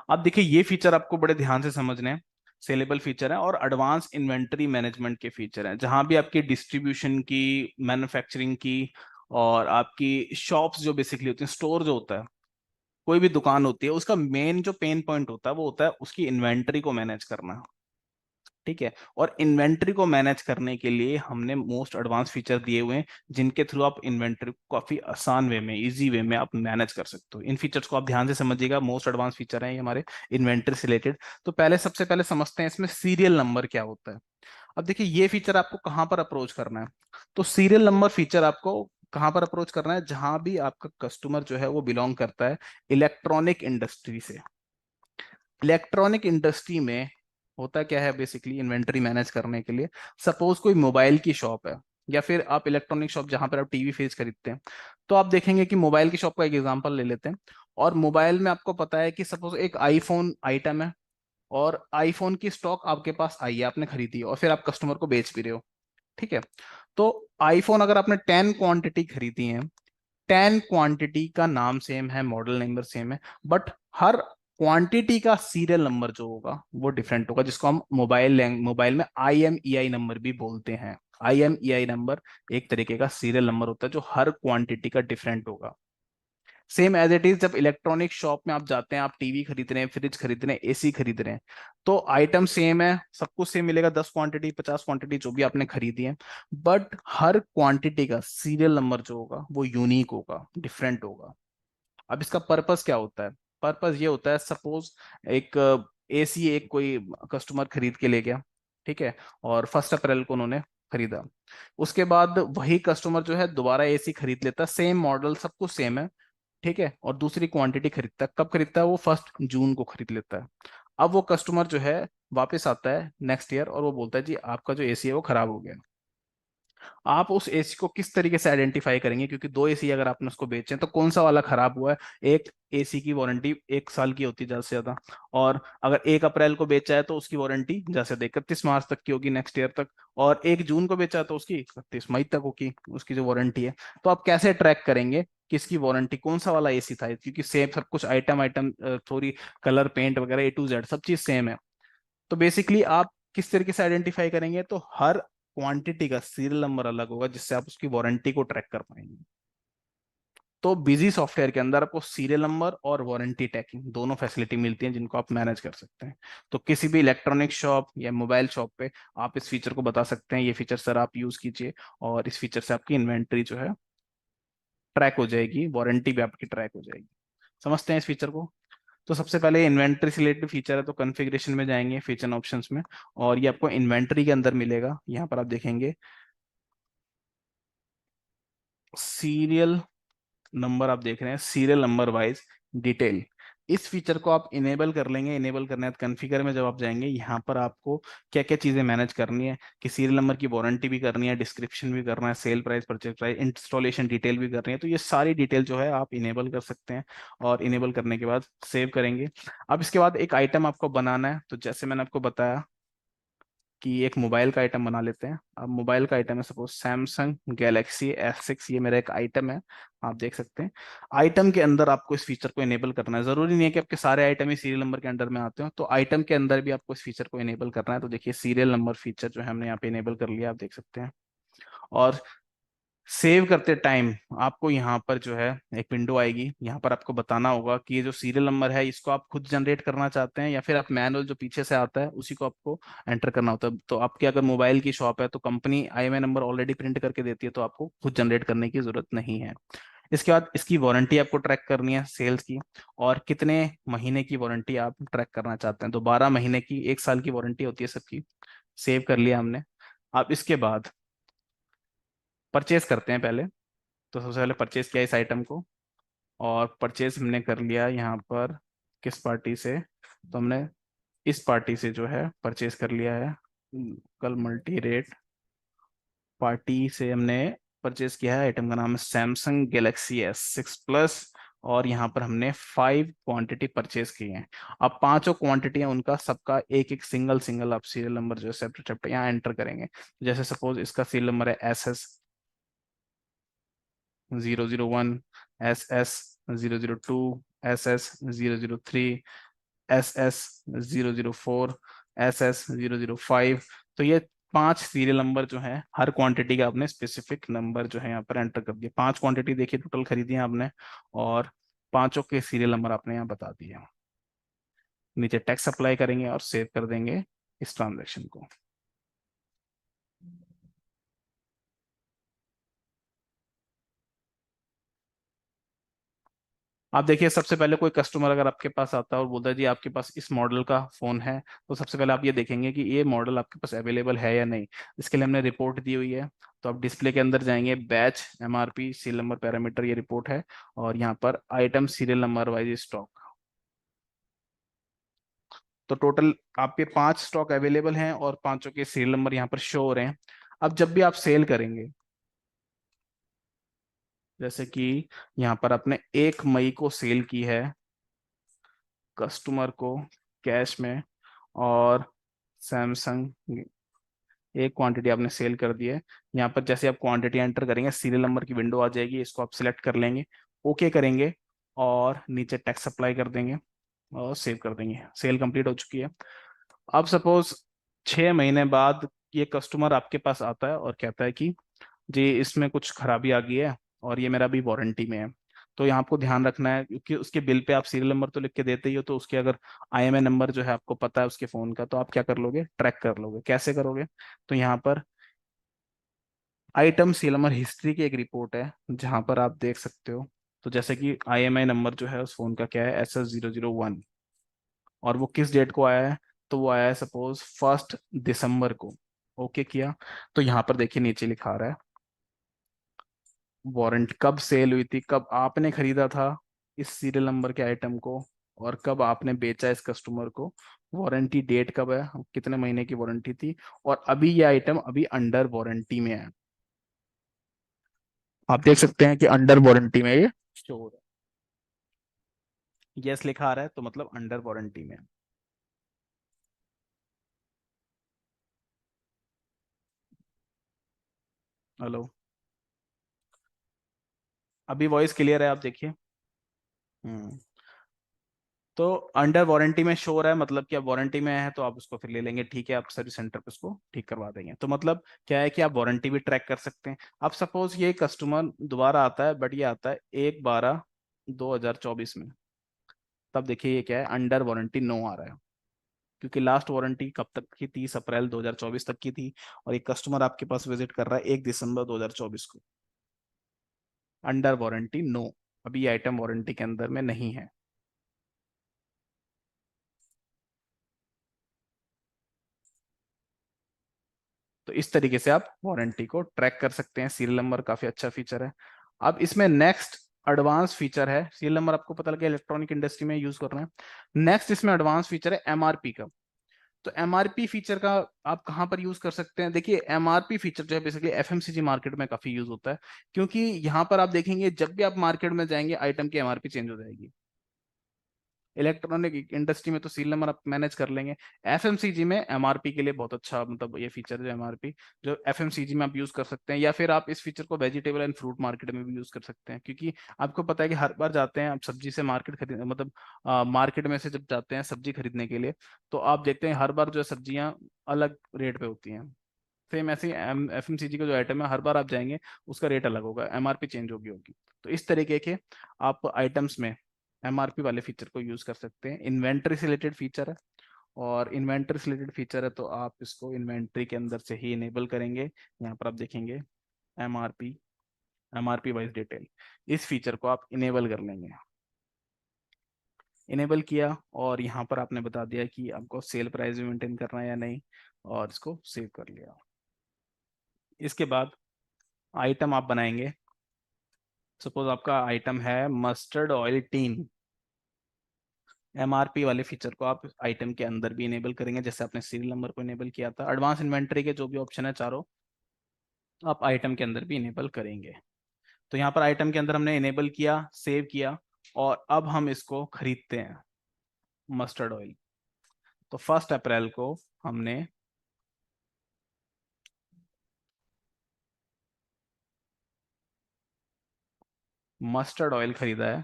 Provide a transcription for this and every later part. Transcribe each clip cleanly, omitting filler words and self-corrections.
अब देखिए ये फीचर आपको बड़े ध्यान से समझने हैं। सेलेबल फीचर है और एडवांस इन्वेंटरी मैनेजमेंट के फीचर हैं, जहां भी आपकी डिस्ट्रीब्यूशन की, मैन्युफैक्चरिंग की और आपकी शॉप्स जो बेसिकली होती हैं, स्टोर जो होता है, कोई भी दुकान होती है, उसका मेन जो पेन पॉइंट होता है वो होता है उसकी इन्वेंटरी को मैनेज करना। ठीक है। और इन्वेंट्री को मैनेज करने के लिए हमने मोस्ट एडवांस फीचर दिए हुए हैं, जिनके थ्रू आप इन्वेंट्री को काफी आसान वे में, इजी वे में आप मैनेज कर सकते हो। इन फीचर्स को आप ध्यान से समझिएगा, मोस्ट एडवांस फीचर हैं ये हमारे इन्वेंट्री से रिलेटेड। तो पहले, सबसे पहले समझते हैं इसमें सीरियल नंबर क्या होता है। अब देखिए ये फीचर आपको कहाँ पर अप्रोच करना है। तो सीरियल नंबर फीचर आपको कहाँ पर अप्रोच करना है, जहां भी आपका कस्टमर जो है वो बिलोंग करता है इलेक्ट्रॉनिक इंडस्ट्री से। इलेक्ट्रॉनिक इंडस्ट्री में होता क्या है बेसिकली, इन्वेंटरी मैनेज करने के लिए, सपोज कोई मोबाइल की शॉप है, या फिर आप इलेक्ट्रॉनिक शॉप जहां पर आप टीवी फ्रिज खरीदते हैं, तो आप देखेंगे कि मोबाइल की शॉप का एक एग्जांपल ले लेते हैं। और मोबाइल में आपको पता है कि सपोज एक आईफोन आइटम है, और आईफोन की स्टॉक आपके पास आई है, आपने खरीदी है, और फिर आप कस्टमर को बेच भी रहे हो। ठीक है। तो आईफोन अगर आपने 10 क्वांटिटी खरीदी है, 10 क्वांटिटी का नाम सेम है, मॉडल नंबर सेम है, बट हर क्वांटिटी का सीरियल नंबर जो होगा वो डिफरेंट होगा, जिसको हम मोबाइल में IMEI नंबर भी बोलते हैं। IMEI नंबर एक तरीके का सीरियल नंबर होता है जो हर क्वांटिटी का डिफरेंट होगा। सेम एज इट इज, जब इलेक्ट्रॉनिक शॉप में आप जाते हैं, आप टीवी खरीद रहे हैं, फ्रिज खरीद रहे हैं, AC खरीद रहे हैं, तो आइटम सेम है, सब कुछ सेम मिलेगा, 10 क्वांटिटी, 50 क्वांटिटी जो भी आपने खरीदी है, बट हर क्वांटिटी का सीरियल नंबर जो होगा वो यूनिक होगा, डिफरेंट होगा। अब इसका पर्पस क्या होता है। पर्पस ये होता है, सपोज एक AC एक कोई कस्टमर खरीद के ले गया, ठीक है, और 1 अप्रैल को उन्होंने खरीदा। उसके बाद वही कस्टमर जो है दोबारा AC खरीद लेता, सेम मॉडल, सब कुछ सेम है, ठीक है, और दूसरी क्वांटिटी खरीदता है। कब खरीदता है वो? 1 जून को खरीद लेता है। अब वो कस्टमर जो है वापस आता है नेक्स्ट ईयर, और वो बोलता है जी आपका जो AC है वो खराब हो गया। आप उस AC को किस तरीके से आइडेंटिफाई करेंगे, क्योंकि 2 AC अगर आपने उसको बेचे हैं, तो कौन सा वाला खराब हुआ है। एक AC की वारंटी 1 साल की होती है ज्यादा से ज्यादा, और अगर 1 अप्रैल को बेचा है तो उसकी वारंटी ज्यादा से ज्यादा 31 मार्च तक की होगी, नेक्स्ट ईयर तक। और 1 जून को बेचा है तो उसकी 31 मई तक होगी, उसकी जो वारंटी है। तो आप कैसे ट्रैक करेंगे किसकी वारंटी, कौन सा वाला AC था, क्योंकि सेम सब कुछ, आइटम आइटम थोड़ी कलर, पेंट वगैरह A to Z सब चीज सेम है। तो बेसिकली आप किस तरीके से आइडेंटिफाई करेंगे, तो हर क्वांटिटी का सीरियल नंबर अलग होगा, जिससे आप उसकी वारंटी को ट्रैक कर पाएंगे। तो बिजी सॉफ्टवेयर के अंदर आपको सीरियल नंबर और वारंटी टैगिंग दोनों फैसिलिटी मिलती हैं, जिनको आप मैनेज कर सकते हैं। तो किसी भी इलेक्ट्रॉनिक शॉप या मोबाइल शॉप पे आप इस फीचर को बता सकते हैं, ये फीचर सर आप यूज कीजिए, और इस फीचर से आपकी इन्वेंट्री जो है ट्रैक हो जाएगी, वारंटी भी आपकी ट्रैक हो जाएगी। समझते हैं इस फीचर को। तो सबसे पहले इन्वेंट्री से रिलेटेड फीचर है, तो कॉन्फ़िगरेशन में जाएंगे, फीचर ऑप्शंस में, और ये आपको इन्वेंट्री के अंदर मिलेगा। यहाँ पर आप देखेंगे सीरियल नंबर, आप देख रहे हैं सीरियल नंबर वाइज डिटेल। इस फीचर को आप इनेबल कर लेंगे। इनेबल करने के बाद कॉन्फ़िगर में जब आप जाएंगे, यहाँ पर आपको क्या क्या चीजें मैनेज करनी है, कि सीरियल नंबर की वारंटी भी करनी है, डिस्क्रिप्शन भी करना है, sale price, purchase price, installation detail भी करनी है। तो ये सारी डिटेल जो है आप इनेबल कर सकते हैं, और इनेबल करने के बाद सेव करेंगे। अब इसके बाद एक आइटम आपको बनाना है। तो जैसे मैंने आपको बताया कि एक मोबाइल का आइटम बना लेते हैं। अब मोबाइल का आइटम है सपोज सैमसंग गैलेक्सी S6, ये मेरा एक आइटम है, आप देख सकते हैं। आइटम के अंदर आपको इस फीचर को इनेबल करना है। जरूरी नहीं है कि आपके सारे आइटम ही सीरियल नंबर के अंडर में आते हो, तो आइटम के अंदर भी आपको इस फीचर को इनेबल करना है। तो देखिए सीरियल नंबर फीचर जो है हमने यहाँ पे इनेबल कर लिया, आप देख सकते हैं। और सेव करते टाइम आपको यहाँ पर जो है एक विंडो आएगी, यहाँ पर आपको बताना होगा कि ये जो सीरियल नंबर है इसको आप खुद जनरेट करना चाहते हैं, या फिर आप मैनुअल जो पीछे से आता है उसी को आपको एंटर करना होता है। तो आपकी अगर मोबाइल की शॉप है तो company IMEI number already print करके देती है, तो आपको खुद जनरेट करने की जरूरत नहीं है। इसके बाद इसकी वारंटी आपको ट्रैक करनी है सेल्स की, और कितने महीने की वारंटी आप ट्रैक करना चाहते हैं। तो 12 महीने की, 1 साल की वारंटी होती है सबकी। सेव कर लिया हमने। अब इसके बाद परचेज करते हैं पहले। तो सबसे पहले परचेज किया इस आइटम को, और परचेज हमने कर लिया यहाँ पर किस पार्टी से, तो हमने इस पार्टी से जो है परचेज कर लिया है। कल मल्टी रेट पार्टी से हमने परचेज किया है। आइटम का नाम है सैमसंग गैलेक्सी S6 प्लस, और यहाँ पर हमने 5 क्वांटिटी परचेज की है। अब पांचों क्वांटिटी है उनका, सबका एक एक सिंगल सिंगल आप सीरियल नंबर जो है सेपरेट सेपरेट यहाँ एंटर करेंगे। जैसे सपोज इसका सीरियल नंबर है SS 001, SS 002, SS 003, SS004, SS005। तो ये 5 सीरियल नंबर जो है हर क्वांटिटी का आपने स्पेसिफिक नंबर जो है यहाँ पर एंटर कर दिया। 5 क्वांटिटी देखिए टोटल खरीदी है आपने, और पांचों के सीरियल नंबर आपने यहाँ बता दिए। नीचे टैक्स अप्लाई करेंगे और सेव कर देंगे इस ट्रांजेक्शन को। आप देखिए, सबसे पहले कोई कस्टमर अगर आपके पास आता है और बोलता है जी आपके पास इस मॉडल का फोन है, तो सबसे पहले आप ये देखेंगे कि ये मॉडल आपके पास अवेलेबल है या नहीं। इसके लिए हमने रिपोर्ट दी हुई है। तो आप डिस्प्ले के अंदर जाएंगे, batch, MRP, serial number, parameter, ये रिपोर्ट है। और यहाँ पर item serial number wise stock. तो टोटल आपके 5 स्टॉक अवेलेबल हैं और पांचों के सीरियल नंबर यहाँ पर शो हो रहे हैं। अब जब भी आप सेल करेंगे, जैसे कि यहाँ पर आपने 1 मई को सेल की है कस्टमर को कैश में, और सैमसंग एक क्वांटिटी आपने सेल कर दी है। यहाँ पर जैसे आप क्वांटिटी एंटर करेंगे, सीरियल नंबर की विंडो आ जाएगी, इसको आप सिलेक्ट कर लेंगे, ओके करेंगे और नीचे टैक्स अप्लाई कर देंगे और सेव कर देंगे। सेल कंप्लीट हो चुकी है। अब सपोज 6 महीने बाद ये कस्टमर आपके पास आता है और कहता है कि जी इसमें कुछ खराबी आ गई है और ये मेरा भी वारंटी में है। तो यहाँ आपको ध्यान रखना है, क्योंकि उसके बिल पे आप सीरियल नंबर तो लिख के देते ही हो, तो उसके अगर आईएमआई नंबर जो है आपको पता है उसके फोन का, तो आप क्या कर लोगे, ट्रैक कर लोगे। कैसे करोगे, तो यहाँ पर आइटम सीरियल नंबर हिस्ट्री की एक रिपोर्ट है जहां पर आप देख सकते हो। तो जैसे कि आईएमआई नंबर जो है उस फोन का क्या है, SS001, और वो किस डेट को आया है, तो वो आया है सपोज 1 दिसंबर को। ओके किया, तो यहाँ पर देखिए नीचे लिखा आ रहा है वारंट कब सेल हुई थी, कब आपने खरीदा था इस सीरियल नंबर के आइटम को, और कब आपने बेचा इस कस्टमर को, वारंटी डेट कब है, कितने महीने की वारंटी थी, और अभी ये आइटम अभी अंडर वारंटी में है। आप देख सकते हैं कि अंडर वारंटी में ये शो हो रहा है। यस लिखा आ रहा है तो मतलब अंडर वारंटी में है। हेलो, अभी वॉइस क्लियर है, आप देखिए। हम्म। तो अंडर वारंटी में शो हो रहा है, मतलब कि आप वारंटी में है तो आप उसको फिर ले लेंगे, ठीक है, आप सर्विस सेंटर पे उसको ठीक करवा देंगे। तो मतलब क्या है कि आप वारंटी भी ट्रैक कर सकते हैं। अब सपोज ये कस्टमर दोबारा आता है, बट ये आता है 1/12/2024 में, तब देखिए ये क्या है, अंडर वारंटी नो आ रहा है, क्योंकि लास्ट वारंटी कब तक की, 30 अप्रैल 2024 तक की थी। और एक कस्टमर आपके पास विजिट कर रहा है 1 दिसंबर 2024 को, अंडर वारंटी नो, अभी आइटम वारंटी के अंदर में नहीं है। तो इस तरीके से आप वारंटी को ट्रैक कर सकते हैं। सीरियल नंबर काफी अच्छा फीचर है। अब इसमें नेक्स्ट एडवांस फीचर है, सीरियल नंबर आपको पता लगे इलेक्ट्रॉनिक इंडस्ट्री में यूज कर रहे हैं। नेक्स्ट इसमें एडवांस फीचर है एमआरपी का। तो एमआरपी फीचर का आप कहां पर यूज कर सकते हैं, देखिए एमआरपी फीचर जो है बेसिकली एफएमसीजी मार्केट में काफी यूज होता है, क्योंकि यहां पर आप देखेंगे जब भी आप मार्केट में जाएंगे आइटम की एमआरपी चेंज हो जाएगी। इलेक्ट्रॉनिक इंडस्ट्री में तो सील नंबर आप मैनेज कर लेंगे, एफएमसीजी में एमआरपी के लिए बहुत अच्छा, मतलब ये फीचर जो एमआरपी जो एफएमसीजी में आप यूज कर सकते हैं, या फिर आप इस फीचर को वेजिटेबल एंड फ्रूट मार्केट में भी यूज कर सकते हैं। क्योंकि आपको पता है कि हर बार जाते हैं आप सब्जी से मार्केट खरीद, मतलब मार्केट में से जब जाते हैं सब्जी खरीदने के लिए, तो आप देखते हैं हर बार जो है सब्जियां अलग रेट पे होती हैं। सेम ऐसे ही एफएमसीजी का जो आइटम है, हर बार आप जाएंगे उसका रेट अलग होगा, एमआरपी चेंज होगी होगी। तो इस तरीके के आप आइटम्स में एमआरपी वाले फीचर को यूज कर सकते हैं। इन्वेंट्री से रिलेटेड फीचर है, और इन्वेंट्री से रिलेटेड फीचर है तो आप इसको इन्वेंट्री के अंदर से ही इनेबल करेंगे। यहाँ पर आप देखेंगे एमआरपी, एमआरपी वाइज डिटेल, इस फीचर को आप इनेबल कर लेंगे। इनेबल किया और यहाँ पर आपने बता दिया कि आपको सेल प्राइस भी मेंटेन करना है या नहीं, और इसको सेव कर लिया। इसके बाद आइटम आप बनाएंगे। सपोज आपका आइटम है मस्टर्ड ऑयल टीन, एमआरपी वाले फीचर को आप आइटम के अंदर भी इनेबल करेंगे, जैसे आपने सीरियल नंबर को इनेबल किया था। एडवांस इन्वेंटरी के जो भी ऑप्शन है चारों आप आइटम के अंदर भी इनेबल करेंगे। तो यहाँ पर आइटम के अंदर हमने इनेबल किया, सेव किया, और अब हम इसको खरीदते हैं मस्टर्ड ऑयल। तो 1 अप्रैल को हमने मस्टर्ड ऑयल खरीदा है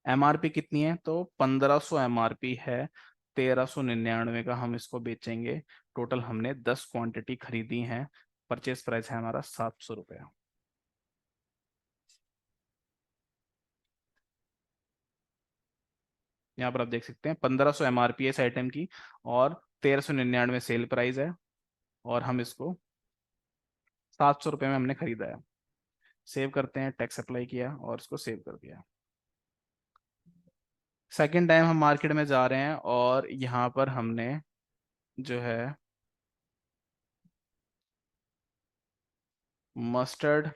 एमआरपी कितनी है? तो 1500 एमआरपी है, 1399 का हम इसको बेचेंगे। टोटल हमने 10 क्वांटिटी खरीदी है, परचेज प्राइस है हमारा 700 रुपया। यहाँ पर आप देख सकते हैं 1500 एमआरपी इस आइटम की, और 1399 सेल प्राइस है, और हम इसको 700 रुपये में हमने खरीदा है। सेव करते हैं, टैक्स अप्लाई किया और इसको सेव कर दिया। सेकेंड टाइम हम मार्केट में जा रहे हैं और यहाँ पर हमने जो है मस्टर्ड,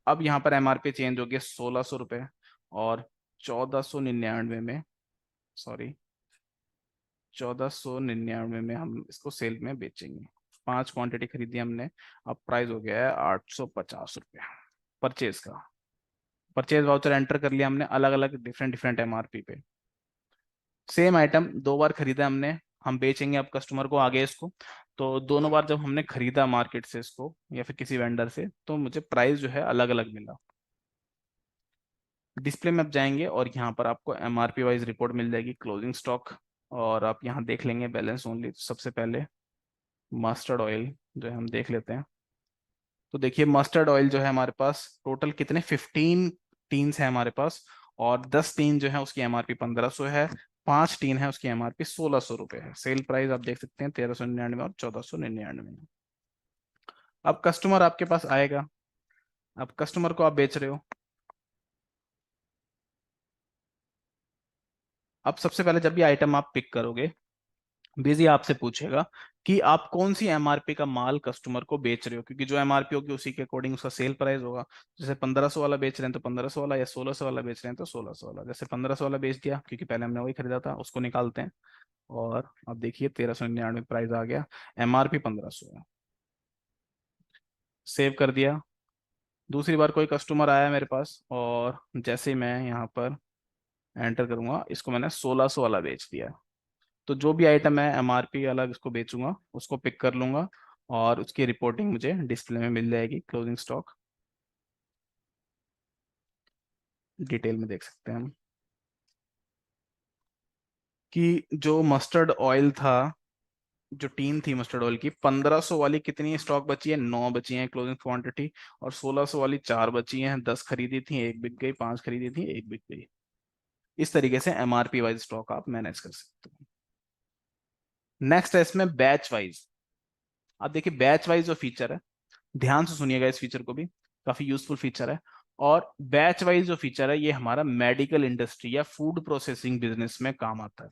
अब यहाँ पर एमआरपी चेंज हो गया 1600 रुपये, और 1499 में, सॉरी 1499 में हम इसको सेल में बेचेंगे। 5 क्वांटिटी खरीदी हमने, अब प्राइस हो गया है 850 रुपया परचेज का। परचेज वाउचर एंटर कर लिया हमने, अलग अलग डिफरेंट डिफरेंट एमआरपी पे। सेम आइटम 2 बार खरीदा हमने, हम बेचेंगे अब कस्टमर को आगे इसको। तो दोनों बार जब हमने खरीदा मार्केट से इसको या फिर किसी वेंडर से, तो मुझे प्राइस जो है अलग अलग मिला। डिस्प्ले में आप जाएंगे और यहाँ पर आपको एमआरपी वाइज रिपोर्ट मिल जाएगी, क्लोजिंग स्टॉक, और आप यहाँ देख लेंगे बैलेंस ओनली। सबसे पहले मस्टर्ड ऑयल जो है हम देख लेते हैं। तो देखिए मस्टर्ड ऑयल जो है हमारे पास टोटल कितने 15 टीन्स है हमारे पास, और 10 टीन जो है उसकी एमआरपी 1500 है, 5 टीन है उसकी एमआरपी 1600 रुपये है। सेल प्राइस आप देख सकते हैं 1399 और 1499। अब कस्टमर आपके पास आएगा, अब कस्टमर को आप बेच रहे हो। अब सबसे पहले जब भी आइटम आप पिक करोगे, बेजी आपसे पूछेगा कि आप कौन सी एमआरपी का माल कस्टमर को बेच रहे हो, क्योंकि जो एमआरपी होगी उसी के अकॉर्डिंग उसका सेल प्राइस होगा। जैसे 1500 वाला बेच रहे हैं तो 1500 वाला, या 1600 वाला बेच रहे हैं तो 1600 वाला। जैसे 1500 वाला बेच दिया क्योंकि पहले हमने वही खरीदा था, उसको निकालते हैं, और अब देखिए 1399 प्राइस आ गया, एमआरपी 1500 है। सेव कर दिया। दूसरी बार कोई कस्टमर आया मेरे पास, और जैसे ही मैं यहाँ पर एंटर करूंगा, इसको मैंने 1600 वाला बेच दिया। तो जो भी आइटम है एमआरपी अलग इसको बेचूंगा, उसको पिक कर लूंगा, और उसकी रिपोर्टिंग मुझे डिस्प्ले में मिल जाएगी, क्लोजिंग स्टॉक डिटेल में देख सकते हैं हम कि जो मस्टर्ड ऑयल था, जो टीन थी मस्टर्ड ऑयल की, 1500 वाली कितनी स्टॉक बची है? 9 बची है क्लोजिंग क्वांटिटी, और 1600 वाली 4 बची हैं। 10 खरीदी थी, एक बिक गई, 5 खरीदी थी, एक बिक गई। इस तरीके से एमआरपी वाइज स्टॉक आप मैनेज कर सकते हो। नेक्स्ट है इसमें बैच वाइज। आप देखिए बैच वाइज जो फीचर है, ध्यान से सुनिएगा इस फीचर को भी, काफी यूजफुल फीचर है। और बैच वाइज जो फीचर है ये हमारा मेडिकल इंडस्ट्री या फूड प्रोसेसिंग बिजनेस में काम आता है।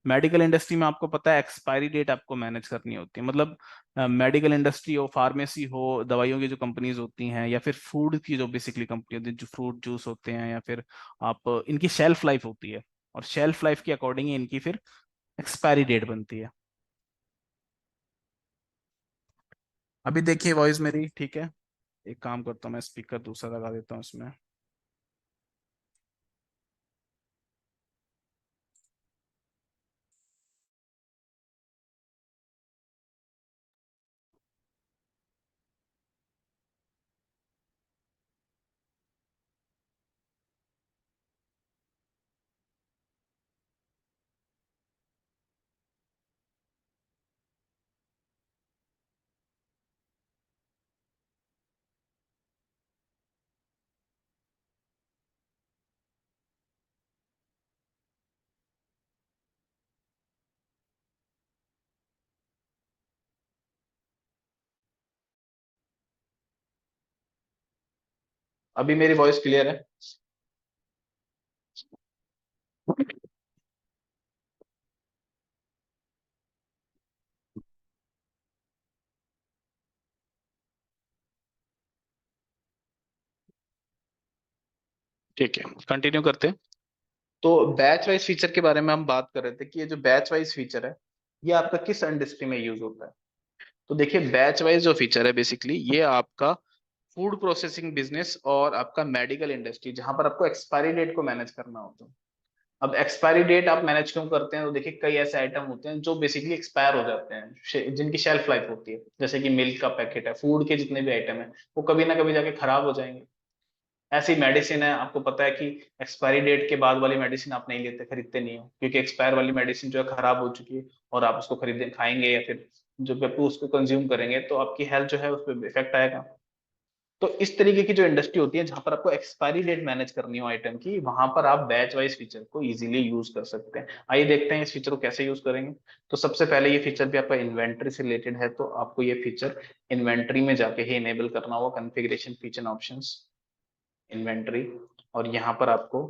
मेडिकल इंडस्ट्री में आपको पता है एक्सपायरी डेट आपको मैनेज करनी होती है, मतलब मेडिकल इंडस्ट्री हो, फार्मेसी हो, दवाइयों की जो कंपनीज होती हैं, या फिर फूड की जो बेसिकली कंपनी होती है, जो फ्रूट जूस होते हैं, या फिर आप इनकी शेल्फ लाइफ होती है, और शेल्फ लाइफ के अकॉर्डिंग ही इनकी फिर एक्सपायरी डेट बनती है। अभी देखिए वॉइस मेरी ठीक है? एक काम करता हूँ, मैं स्पीकर दूसरा लगा देता हूँ इसमें। अभी मेरी वॉइस क्लियर है? ठीक है, कंटिन्यू करते हैं। तो बैच वाइज फीचर के बारे में हम बात कर रहे थे कि ये जो बैच वाइज फीचर है, ये आपका किस इंडस्ट्री में यूज होता है। तो देखिए बैच वाइज जो फीचर है बेसिकली ये आपका फूड प्रोसेसिंग बिजनेस और आपका मेडिकल इंडस्ट्री, जहां पर आपको एक्सपायरी डेट को मैनेज करना होता है। अब एक्सपायरी डेट आप मैनेज क्यों करते हैं? तो देखिए कई ऐसे आइटम होते हैं जो बेसिकली एक्सपायर हो जाते हैं, जिनकी शेल्फ लाइफ होती है, जैसे कि मिल्क का पैकेट है, फूड के जितने भी आइटम है, वो कभी ना कभी जाके खराब हो जाएंगे। ऐसी मेडिसिन है, आपको पता है कि एक्सपायरी डेट के बाद वाली मेडिसिन आप नहीं लेते, खरीदते नहीं हो, क्योंकि एक्सपायर वाली मेडिसिन जो है खराब हो चुकी है, और आप उसको खरीदे खाएंगे या फिर जो आप उसको कंज्यूम करेंगे तो आपकी हेल्थ जो है उस पर इफेक्ट आएगा। तो इस तरीके की जो इंडस्ट्री होती है जहां पर आपको एक्सपायरी डेट मैनेज करनी हो आइटम की, वहां पर आप बैच वाइज फीचर को इजीली यूज कर सकते हैं। आइए देखते हैं इस फीचर को कैसे यूज करेंगे। तो सबसे पहले ये फीचर भी आपका इन्वेंट्री से रिलेटेड है, तो आपको ये फीचर इन्वेंट्री में जाके ही इनेबल करना होगा, कॉन्फ़िगरेशन फीचर ऑप्शंस, इन्वेंट्री, और यहाँ पर आपको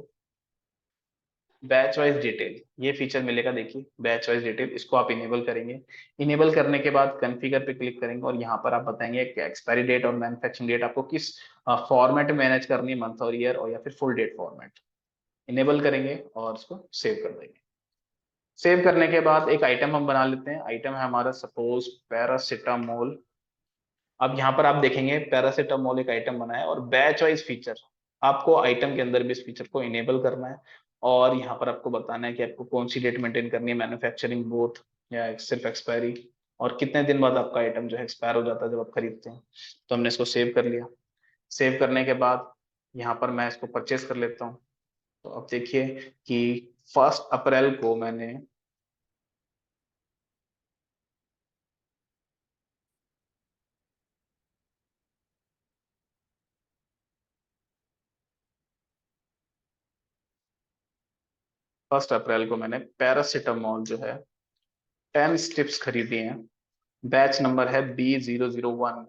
बैच वाइज डिटेल ये फीचर मिलेगा। देखिए बैच वाइज डिटेल, इसको आप इनेबल करेंगे। इनेबल करने के बाद कॉन्फ़िगर पे क्लिक करेंगे और यहाँ पर आप बताएंगे कि एक्सपायरी डेट और मैन्युफैक्चरिंग डेट आपको किस फॉर्मेट में मैनेज करनी है, मंथ और ईयर, और या फिर फुल डेट फॉर्मेट। इनेबल करेंगे और इसको सेव कर देंगे। सेव करने के बाद एक आइटम हम बना लेते हैं। आइटम है हमारा सपोज पैरासिटामोल। अब यहाँ पर आप देखेंगे पैरासिटामोल एक आइटम बना है, और बैच वाइज फीचर आपको आइटम के अंदर भी इस फीचर को इनेबल करना है। और यहाँ पर आपको बताना है कि आपको कौन सी डेट मेंटेन करनी है, मैन्युफैक्चरिंग बोथ या सिर्फ एक्सपायरी, और कितने दिन बाद आपका आइटम जो है एक्सपायर हो जाता है जब आप खरीदते हैं। तो हमने इसको सेव कर लिया। सेव करने के बाद यहाँ पर मैं इसको परचेस कर लेता हूँ। तो अब देखिए कि 1 अप्रैल को मैंने 1 अप्रैल को मैंने पैरासिटामोल जो है 10 स्ट्रिप्स खरीदी हैं। बैच नंबर है B001।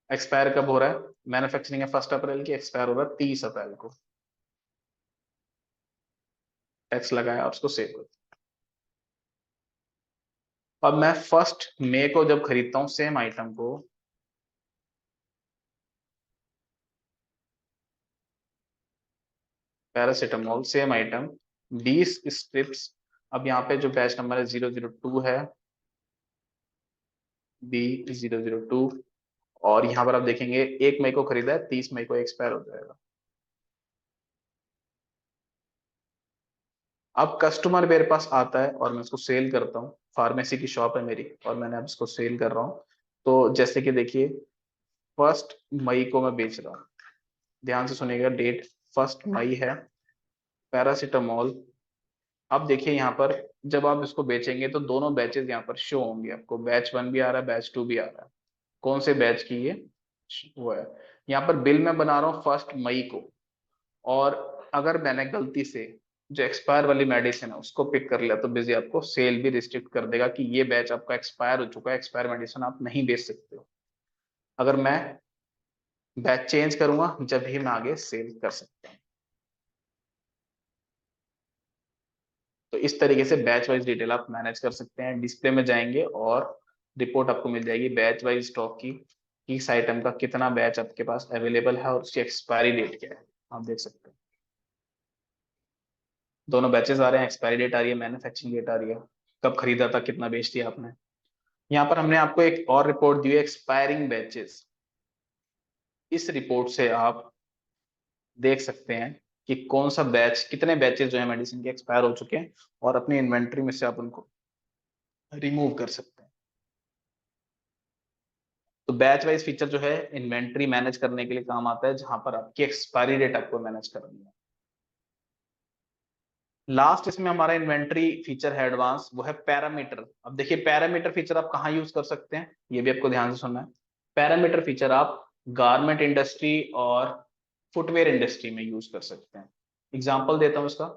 एक्सपायर कब हो रहा है, मैन्युफैक्चरिंग है 1 अप्रैल की, एक्सपायर हो रहा है 30 अप्रैल को। टैक्स लगाया और उसको सेव कर दिया। अब मैं 1 मई को जब खरीदता हूँ सेम आइटम को, पैरासिटामोल सेम आइटम 20 स्ट्रिप्स। अब यहाँ पे जो बैच नंबर है 002 है, B002। और यहाँ पर आप देखेंगे 1 मई को खरीदा है, 30 मई को एक्सपायर हो जाएगा। अब कस्टमर मेरे पास आता है और मैं उसको सेल करता हूँ। फार्मेसी की शॉप है मेरी और मैंने अब इसको सेल कर रहा हूँ। तो जैसे कि देखिए 1 मई को मैं बेच रहा हूँ, ध्यान से सुनिएगा, डेट 1 मई है, पैरासिटामोल। अब देखिए यहाँ पर जब आप इसको बेचेंगे तो दोनों बैचेस यहाँ पर शो होंगे, आपको बैच 1 भी आ रहा है, बैच 2 भी आ रहा है। कौन से बैच की ये वो है। यहाँ पर बिल मैं बना रहा हूँ 1 मई को, और अगर मैंने गलती से जो एक्सपायर वाली मेडिसिन है उसको पिक कर लिया तो बिजी आपको सेल भी रिस्ट्रिक्ट कर देगा कि ये बैच आपका एक्सपायर हो चुका है, एक्सपायर मेडिसिन आप नहीं बेच सकते हो। अगर मैं बैच चेंज करूंगा जब ही मैं आगे सेल कर सकता हूँ। तो इस तरीके से बैच वाइज डिटेल आप मैनेज कर सकते हैं। डिस्प्ले में जाएंगे और रिपोर्ट आपको मिल जाएगी बैच वाइज स्टॉक की, किस आइटम का कितना बैच आपके पास अवेलेबल है और उसकी एक्सपायरी डेट क्या है, आप देख सकते हैं। दोनों बैचेस आ रहे हैं, एक्सपायरी डेट आ रही है, मैन्युफैक्चरिंग डेट आ रही है, कब खरीदा था, कितना बेच दिया आपने। यहाँ पर हमने आपको एक और रिपोर्ट दी है, एक्सपायरिंग बैचेस। इस रिपोर्ट से आप देख सकते हैं कि कौन सा बैच, कितने बैचेस जो है मेडिसिन के एक्सपायर हो चुके हैं, और अपनी इन्वेंट्री में से आप उनको रिमूव कर सकते हैं। तो बैच वाइज फीचर जो है इन्वेंट्री मैनेज करने के लिए काम आता है, जहां पर आपकी एक्सपायरी डेट आपको मैनेज करनी है। लास्ट इसमें हमारा इन्वेंट्री फीचर है एडवांस, वो है पैरामीटर। अब देखिए पैरामीटर फीचर आप कहाँ यूज कर सकते हैं, ये भी आपको ध्यान से सुनना है। पैरामीटर फीचर आप गारमेंट इंडस्ट्री और फुटवेयर इंडस्ट्री में यूज कर सकते हैं। एग्जांपल देता हूँ इसका।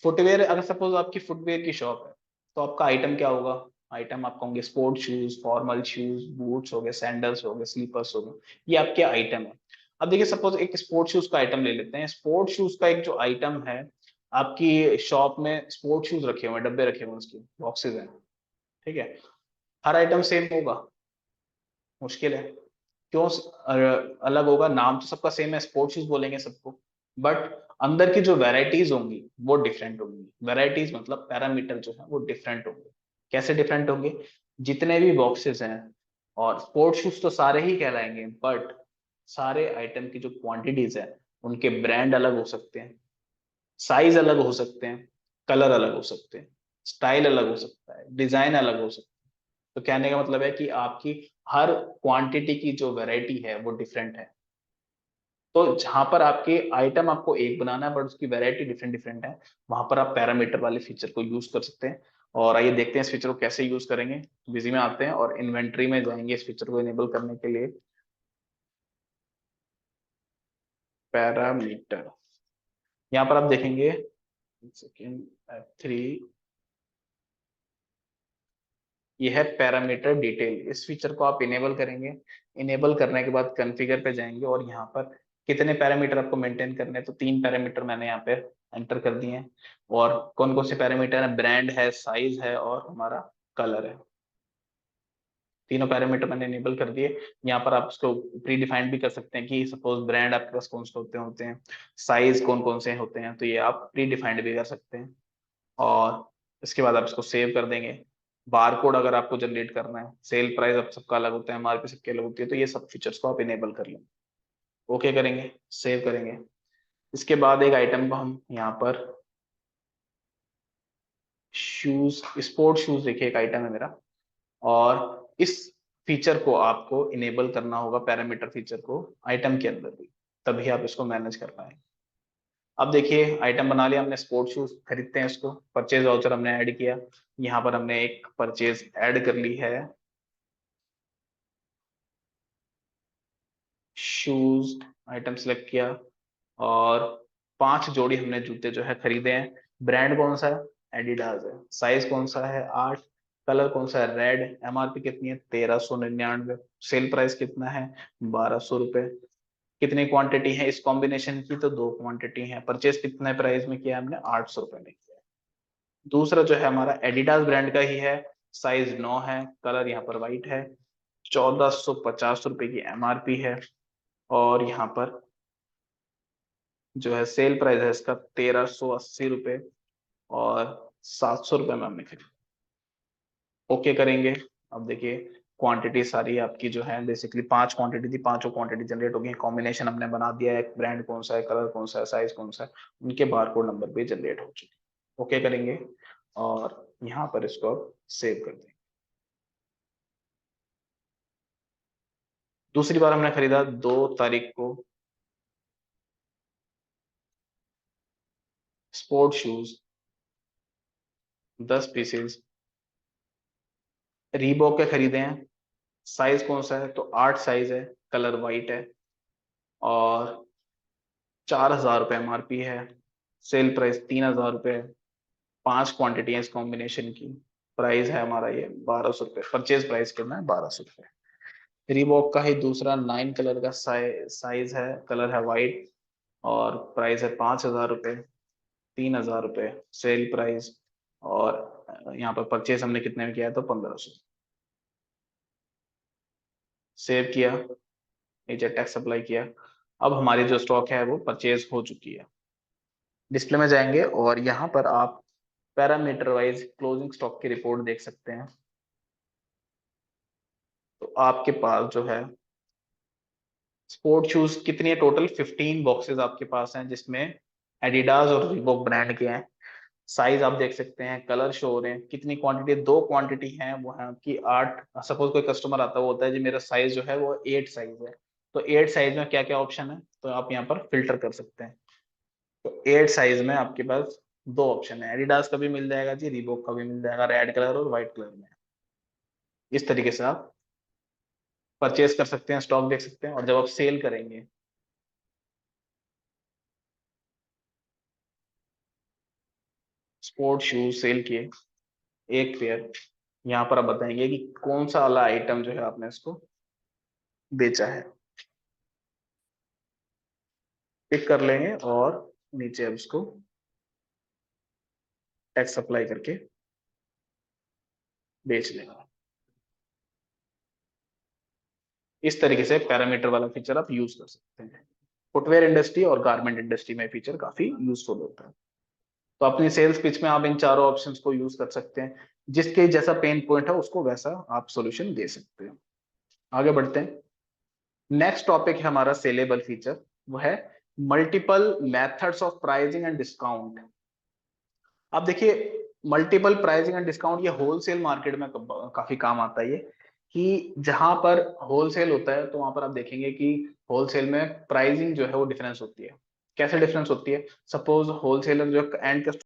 फुटवेयर, अगर सपोज आपकी फुटवेयर की शॉप है तो आपका आइटम क्या होगा, आइटम आपका होंगे sport shoes, formal shoes, boots हो गए, सैंडल्स हो गए, स्लीपर्स हो गए, ये आपके आइटम है। अब देखिए सपोज एक स्पोर्ट शूज का आइटम ले लेते हैं। स्पोर्ट शूज का एक जो आइटम है, आपकी शॉप में स्पोर्ट शूज रखे हुए हैं, डब्बे रखे हुए हैं, उसके बॉक्सेस हैं, ठीक है। हर आइटम सेम होगा, मुश्किल है। क्यों अलग होगा, नाम तो सबका सेम है, स्पोर्ट शूज बोलेंगे सबको, बट अंदर की जो वैरायटीज होंगी वो डिफरेंट होंगी। वैरायटीज मतलब पैरामीटर जो है वो डिफरेंट होंगे। कैसे डिफरेंट होंगे, जितने भी बॉक्सेस हैं, और स्पोर्ट शूज तो सारे ही कहलाएंगे, बट सारे आइटम की जो क्वांटिटीज है उनके ब्रांड अलग हो सकते हैं, साइज अलग हो सकते हैं, कलर अलग हो सकते हैं, स्टाइल अलग हो सकता है, डिजाइन अलग हो सकता है। तो कहने का मतलब है कि आपकी हर क्वांटिटी की जो वैरायटी है वो डिफरेंट है। तो जहां पर आपके आइटम आपको एक बनाना है बट उसकी वैरायटी डिफरेंट डिफरेंट है, वहां पर आप पैरामीटर वाले फीचर को यूज कर सकते हैं। और आइए देखते हैं इस फीचर को कैसे यूज करेंगे। बिजी में आते हैं और इन्वेंट्री में जाएंगे इस फीचर को इनेबल करने के लिए। पैरामीटर, यहाँ पर आप देखेंगे सेकेंड F3, ये है पैरामीटर डिटेल। इस फीचर को आप इनेबल करेंगे। इनेबल करने के बाद कॉन्फ़िगर पे जाएंगे और यहाँ पर कितने पैरामीटर आपको मेंटेन करने हैं, तो 3 पैरामीटर मैंने यहाँ पे एंटर कर दिए हैं। और कौन कौन से पैरामीटर है, ब्रांड है, साइज है और हमारा कलर है। तीनों पैरामीटर मैंने इनेबल कर दिए। यहाँ पर आप उसको प्री डिफाइंड भी कर सकते हैं कि सपोज ब्रांड आपके पास कौन से होते होते हैं, साइज कौन कौन से होते हैं, तो ये आप प्री डिफाइंड भी कर सकते हैं। और इसके बाद आप इसको सेव कर देंगे। बार कोड अगर आपको जनरेट करना है, सेल प्राइस अब सबका अलग होता है, एमआरपी सबकी अलग होती है, तो ये सब फीचर्स को आप इनेबल कर लेंगे। ओके करेंगे, सेव करेंगे। इसके बाद एक आइटम को हम यहाँ पर शूज, स्पोर्ट शूज देखिए एक आइटम है मेरा, और इस फीचर को आपको इनेबल करना होगा, पैरामीटर फीचर को आइटम के अंदर भी, तभी आप इसको मैनेज कर पाएंगे। अब देखिए आइटम बना लिया हमने, स्पोर्ट शूज खरीदते हैं इसको, परचेज वाउचर हमने ऐड किया। यहाँ पर हमने एक परचेज ऐड कर ली है, शूज आइटम सेलेक्ट किया और 5 जोड़ी हमने जूते जो है खरीदे हैं। ब्रांड कौन सा है, एडिडास है। साइज कौन सा है, 8। कलर कौन सा है, रेड। एमआरपी कितनी है, 1399। सेल प्राइस कितना है, 1200 रुपए। कितनी क्वांटिटी है इस कॉम्बिनेशन की, तो 2 क्वांटिटी है। परचेज कितने प्राइस में किया हमने, 800 रुपए में किया। दूसरा जो है हमारा एडिडास ब्रांड का ही है, साइज 9 है, कलर यहाँ पर व्हाइट है, 1450 रुपए की एमआरपी है। और यहाँ पर जो है सेल प्राइस है इसका 1380 रुपए, और 700 रुपए में हमने खरीदा। ओके करेंगे। अब देखिए क्वांटिटी सारी आपकी जो है बेसिकली 5 क्वांटिटी थी, पांचों क्वांटिटी जनरेट हो गई। कॉम्बिनेशन हमने बना दिया है, ब्रांड कौन सा है, कलर कौन सा है, साइज कौन सा है, उनके बारकोड नंबर भी जनरेट हो चुके। ओके करेंगे और यहाँ पर इसको सेव कर देंगे। दूसरी बार हमने खरीदा 2 तारीख को स्पोर्ट शूज 10 पीसेस रीबॉक के खरीदे हैं। साइज कौन सा है, तो 8 साइज है, कलर वाइट है, और 4000 रुपये एमआरपी है। सेल प्राइस 3000 रुपये है। 5 क्वांटिटी है इस कॉम्बिनेशन की। प्राइस है हमारा ये 1200 रुपये, परचेज प्राइस कितना है, 1200 रुपये। रीबॉक का ही दूसरा 9 कलर का साइज है, कलर है वाइट, और प्राइस है 5000 रुपये, 3000 रुपये सेल प्राइस। और यहाँ पर परचेज हमने कितने में किया है, तो 1500। सेव किया, नीचे टैक्स अप्लाई किया। अब हमारी जो स्टॉक है वो परचेज हो चुकी है। डिस्प्ले में जाएंगे और यहाँ पर आप पैरामीटर वाइज क्लोजिंग स्टॉक की रिपोर्ट देख सकते हैं। तो आपके पास जो है स्पोर्ट शूज कितनी है, टोटल 15 बॉक्सेस आपके पास हैं, जिसमें एडिडास और रीबॉक ब्रांड के हैं। साइज आप देख सकते हैं, कलर शो हो रहे हैं। कितनी क्वांटिटी, 2 क्वांटिटी है, वो है आपकी 8। सपोज कोई कस्टमर आता है, वो होता है जी मेरा साइज जो है वो 8 साइज है, तो 8 साइज में क्या क्या ऑप्शन है, तो आप यहाँ पर फिल्टर कर सकते हैं। तो 8 साइज में आपके पास 2 ऑप्शन है, एडिडास का भी मिल जाएगा जी, रीबॉक का भी मिल जाएगा, रेड कलर और व्हाइट कलर में। इस तरीके से आप परचेज कर सकते हैं, स्टॉक देख सकते हैं। और जब आप सेल करेंगे, स्पोर्ट शूज सेल किए 1 पेयर, यहाँ पर आप बताएंगे कि कौन सा वाला आइटम जो है आपने इसको बेचा है। पिक कर लेंगे और नीचे अब इसको टैक्स अप्लाई करके बेच लेंगे। इस तरीके से पैरामीटर वाला फीचर आप यूज कर सकते हैं। फुटवेयर इंडस्ट्री और गारमेंट इंडस्ट्री में फीचर काफी यूजफुल होता है। तो अपनी सेल्स पिच में आप इन चारों ऑप्शंस को यूज कर सकते हैं, जिसके जैसा पेन पॉइंट है उसको वैसा आप सॉल्यूशन दे सकते हैं। आगे बढ़ते हैं। नेक्स्ट टॉपिक है हमारा सेलेबल फीचर, वो है multiple methods of pricing and discount. अब देखिए मल्टीपल प्राइसिंग एंड डिस्काउंट ये होलसेल मार्केट में काफी काम आता है ये, कि जहां पर होलसेल होता है तो वहां पर आप देखेंगे कि होलसेल में प्राइसिंग जो है वो डिफरेंस होती है। कैसे डिफरेंस होती है? सपोज होलसेलर जो एंड